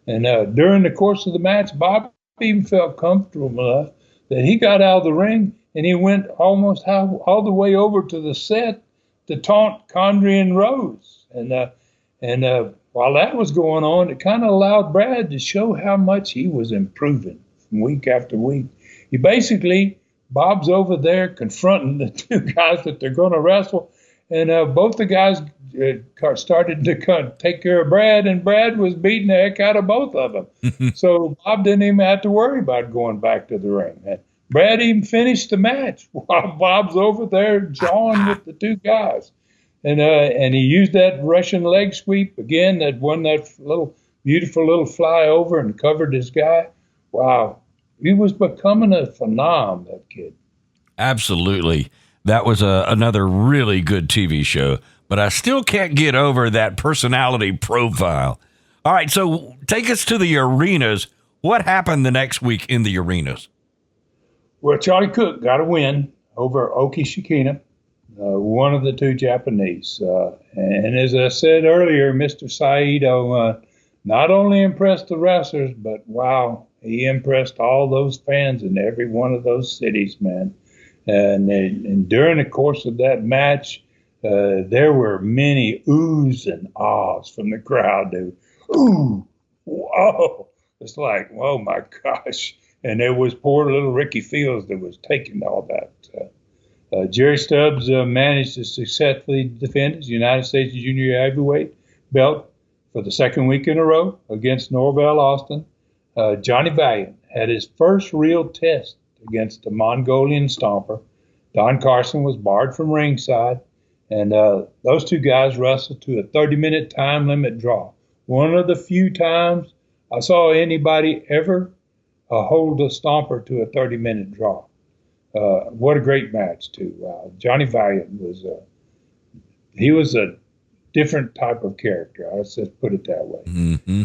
And during the course of the match, Bob even felt comfortable enough that he got out of the ring and he went almost all the way over to the set to taunt Condrey and Rose. And while that was going on, it kind of allowed Brad to show how much he was improving from week after week. He basically, Bob's over there confronting the two guys that they're going to wrestle, and both the guys started to take care of Brad, and Brad was beating the heck out of both of them. So Bob didn't even have to worry about going back to the ring. And Brad even finished the match while Bob's over there jawing with the two guys. And he used that Russian leg sweep again, that won that beautiful little flyover and covered his guy. Wow. He was becoming a phenom, that kid. Absolutely. That was another really good TV show, but I still can't get over that personality profile. All right, so take us to the arenas. What happened the next week in the arenas? Well, Charlie Cook got a win over Oki Shikina, one of the two Japanese. And as I said earlier, Mr. Saito not only impressed the wrestlers, but wow, he impressed all those fans in every one of those cities, man. And during the course of that match, there were many oohs and ahs from the crowd. Ooh, whoa. It's like, oh my gosh. And there was poor little Ricky Fields that was taking all that. Jerry Stubbs managed to successfully defend his United States Junior Heavyweight belt for the second week in a row against Norvell Austin. Johnny Valiant had his first real test against the Mongolian Stomper. Don Carson was barred from ringside, and those two guys wrestled to a 30-minute time limit draw. One of the few times I saw anybody ever hold a Stomper to a 30-minute draw. What a great match, too. Johnny Valiant he was a different type of character. Let's just put it that way. Mm-hmm.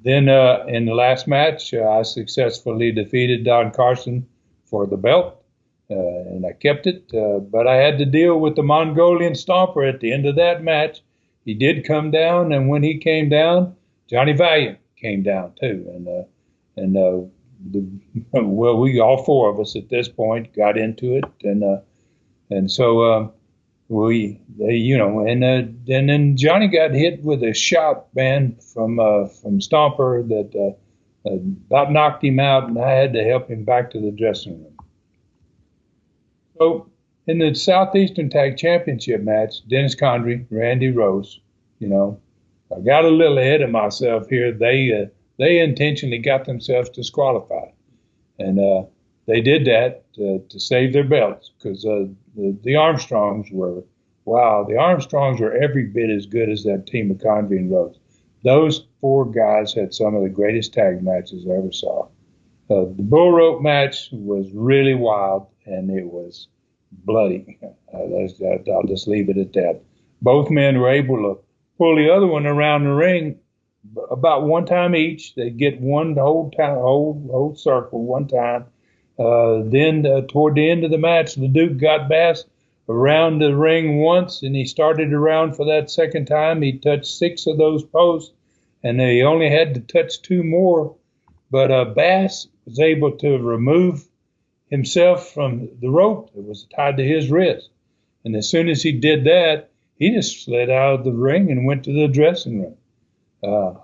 Then in the last match, I successfully defeated Don Carson for the belt, and I kept it. But I had to deal with the Mongolian Stomper at the end of that match. He did come down, and when he came down, Johnny Valiant came down too. Well, we all four of us at this point got into it, and so then Johnny got hit with a shot, man, from Stomper that about knocked him out, and I had to help him back to the dressing room. So in the Southeastern Tag Championship match, Dennis Condrey, Randy Rose, I got a little ahead of myself here. They intentionally got themselves disqualified, and they did that to save their belts because the Armstrongs were every bit as good as that team of Condrey and Rose. Those four guys had some of the greatest tag matches I ever saw. The bull rope match was really wild, and it was bloody. I'll just leave it at that. Both men were able to pull the other one around the ring about one time each. They get one whole circle one time. Then toward the end of the match, Leduc got Bass around the ring once, and he started around for that second time. He touched 6 of those posts, and he only had to touch 2 more. But Bass was able to remove himself from the rope that was tied to his wrist. And as soon as he did that, he just slid out of the ring and went to the dressing room.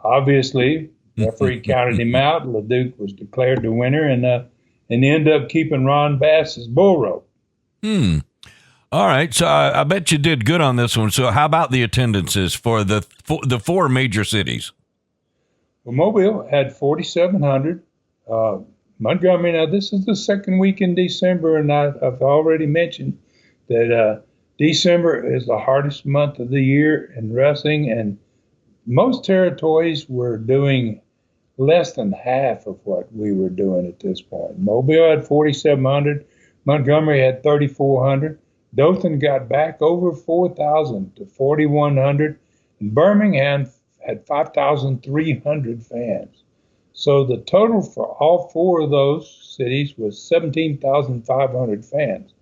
Obviously, referee counted him out. Leduc was declared the winner, and he ended up keeping Ron Bass's bull rope. All right, so I bet you did good on this one. So how about the attendances for the four major cities? Well, Mobile had 4,700. Montgomery, now this is the second week in December, and I've already mentioned that December is the hardest month of the year in wrestling, and most territories were doing less than half of what we were doing at this point. Mobile had 4,700. Montgomery had 3,400. Dothan got back over 4,000 to 4,100. And Birmingham had 5,300 fans. So the total for all four of those cities was 17,500 fans.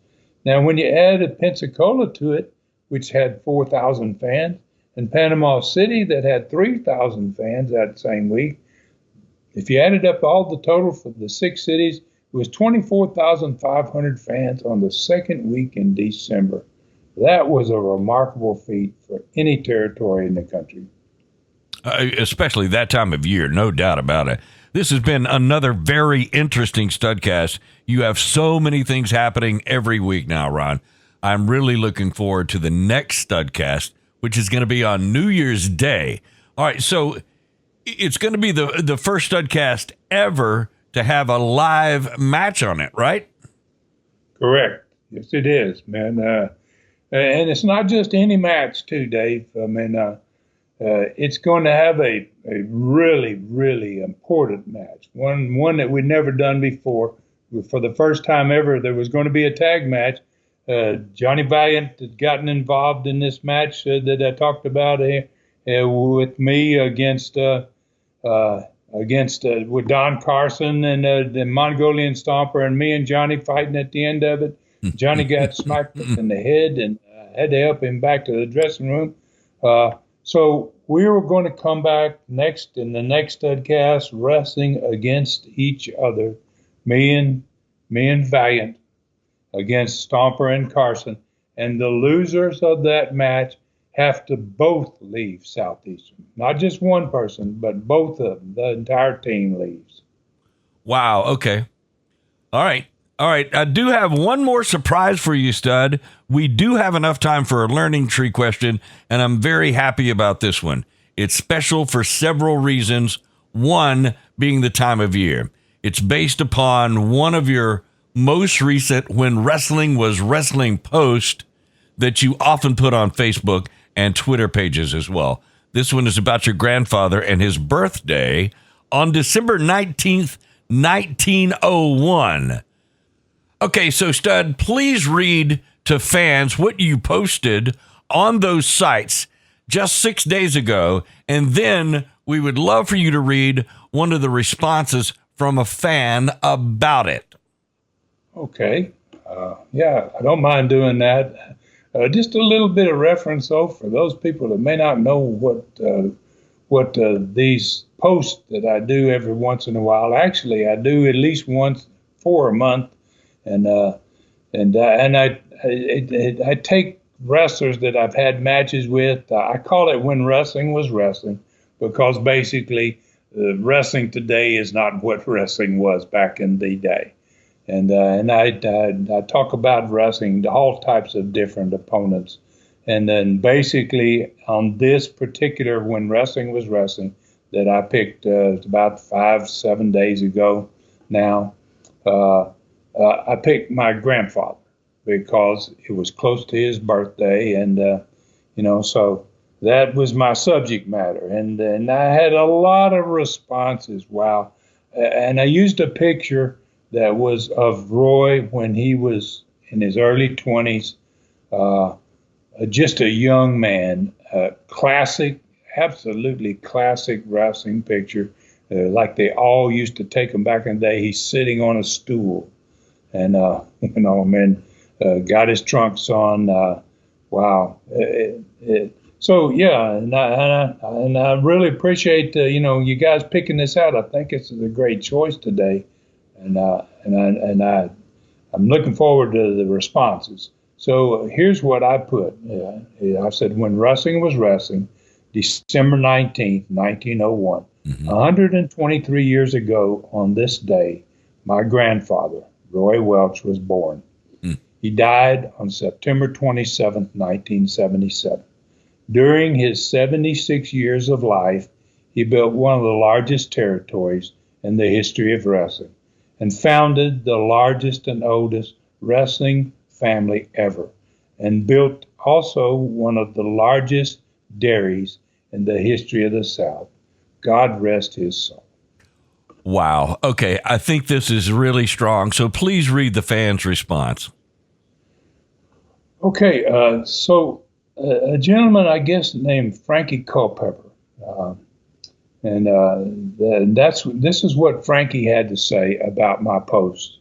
Now, when you added Pensacola to it, which had 4,000 fans, and Panama City that had 3,000 fans that same week, if you added up all the total for the six cities, it was 24,500 fans on the second week in December. That was a remarkable feat for any territory in the country. Especially that time of year, no doubt about it. This has been another very interesting Studcast. You have so many things happening every week now, Ron. I'm really looking forward to the next Studcast, which is going to be on New Year's Day. All right, so it's going to be the first Studcast ever to have a live match on it, right? Correct. Yes, it is, man. And it's not just any match, too, Dave. I mean, it's going to have a really, really important match, one that we'd never done before. For the first time ever, there was going to be a tag match. Johnny Valiant had gotten involved in this match that I talked about with me against with Don Carson and the Mongolian Stomper, and me and Johnny fighting at the end of it. Johnny got smacked in the head and had to help him back to the dressing room. So we were going to come back next in the next Studcast wrestling against each other, me and Valiant against Stomper and Carson. And the losers of that match have to both leave Southeastern. Not just one person, but both of them. The entire team leaves. Wow. Okay. All right. I do have one more surprise for you, Stud. We do have enough time for a learning tree question, and I'm very happy about this one. It's special for several reasons. One being the time of year. It's based upon one of your most recent When Wrestling Was Wrestling post that you often put on Facebook and Twitter pages as well. This one is about your grandfather and his birthday on December 19th, 1901. Okay, so Stud, please read to fans what you posted on those sites just 6 days ago, and then we would love for you to read one of the responses from a fan about it. Okay. Yeah, I don't mind doing that. Just a little bit of reference, though, for those people that may not know what these posts that I do every once in a while. Actually, I do at least once for a month, and I take wrestlers that I've had matches with. I call it When Wrestling Was Wrestling, because basically wrestling today is not what wrestling was back in the day. And I talk about wrestling, all types of different opponents. And then basically on this particular When Wrestling Was Wrestling that I picked about 5-7 days ago now, I picked my grandfather because it was close to his birthday. And, so that was my subject matter. And I had a lot of responses. Wow. And I used a picture that was of Roy when he was in his early 20s, just a young man, classic, absolutely classic wrestling picture, like they all used to take him back in the day. He's sitting on a stool and, got his trunks on. Wow. So, yeah, and I really appreciate, you guys picking this out. I think it's a great choice today. And I'm looking forward to the responses. So here's what I put. I said, when wrestling was wrestling, December 19th, 1901, 123 years ago on this day, my grandfather, Roy Welch, was born. He died on September 27th, 1977. During his 76 years of life, he built one of the largest territories in the history of wrestling and founded the largest and oldest wrestling family ever, and built also one of the largest dairies in the history of the South. God rest his soul. Wow. Okay, I think this is really strong. So please read the fans' response. Okay, so a gentleman, I guess, named Frankie Culpepper, this is what Frankie had to say about my post.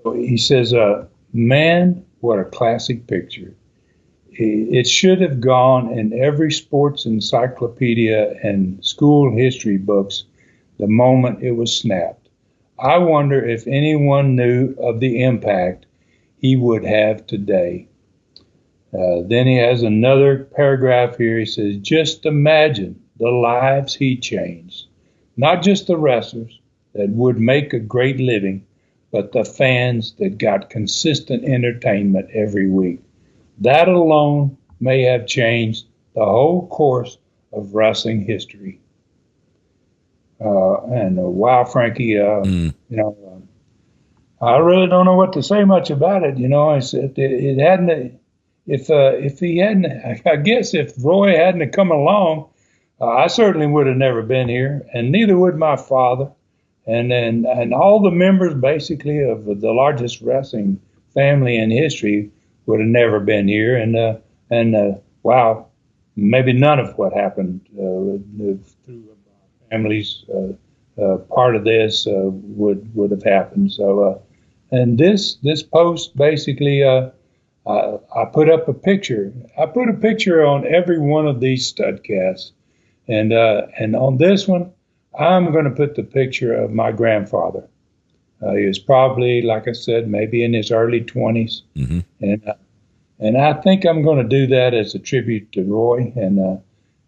He says, man, what a classic picture. It should have gone in every sports encyclopedia and school history books the moment it was snapped. I wonder if anyone knew of the impact he would have today. Then he has another paragraph here. He says, just imagine the lives he changed. Not just the wrestlers that would make a great living, but the fans that got consistent entertainment every week. That alone may have changed the whole course of wrestling history. Wow, Frankie, I really don't know what to say much about it. I said it hadn't. If he hadn't, I guess if Roy hadn't come along, I certainly would have never been here, and neither would my father, and all the members basically of the largest wrestling family in history would have never been here. And wow, maybe none of what happened through our families part of this would have happened. So, and this post basically. I put up a picture. I put a picture on every one of these studcasts, and on this one, I'm going to put the picture of my grandfather. He was probably, like I said, maybe in his early 20s, and I think I'm going to do that as a tribute to Roy.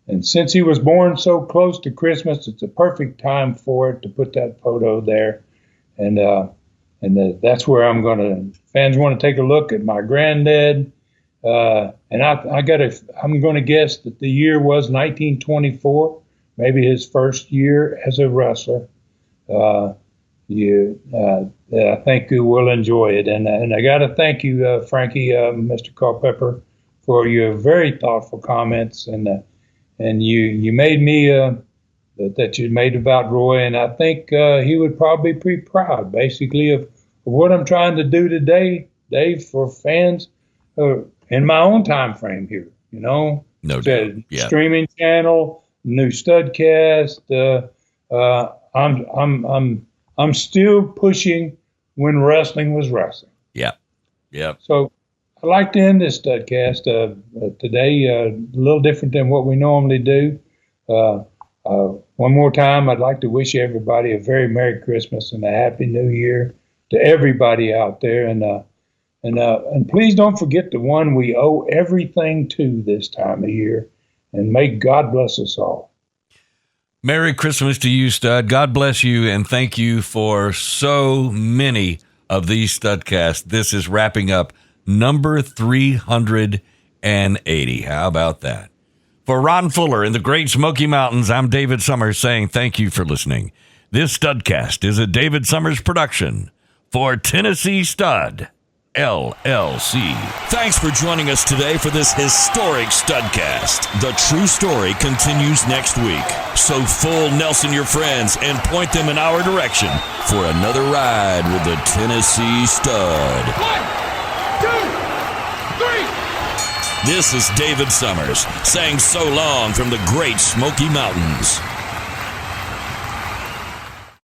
And since he was born so close to Christmas, it's a perfect time for it to put that photo there, and that's where I'm going to. Fans want to take a look at my granddad, and I'm going to guess that the year was 1924, maybe his first year as a wrestler. I think you will enjoy it, and I got to thank you, Frankie, Mr. Culpepper, for your very thoughtful comments, and you made me that you made about Roy, and I think he would probably be pretty proud, basically, of what I'm trying to do today, Dave, for fans in my own time frame here. No doubt. Yeah. Streaming channel, new Studcast. I'm still pushing when wrestling was wrestling. Yeah. So I'd like to end this Studcast today a little different than what we normally do. One more time, I'd like to wish everybody a very Merry Christmas and a Happy New Year to everybody out there, and please don't forget the one we owe everything to this time of year, and may God bless us all. Merry Christmas to you, Stud. God bless you, and thank you for so many of these Studcasts. This is wrapping up number 380. How about that? For Ron Fuller in the Great Smoky Mountains, I'm David Summers saying thank you for listening. This Studcast is a David Summers production for Tennessee Stud, LLC. Thanks for joining us today for this historic Studcast. The true story continues next week. So full Nelson your friends and point them in our direction for another ride with the Tennessee Stud. 1, 2, 3. This is David Summers saying so long from the Great Smoky Mountains.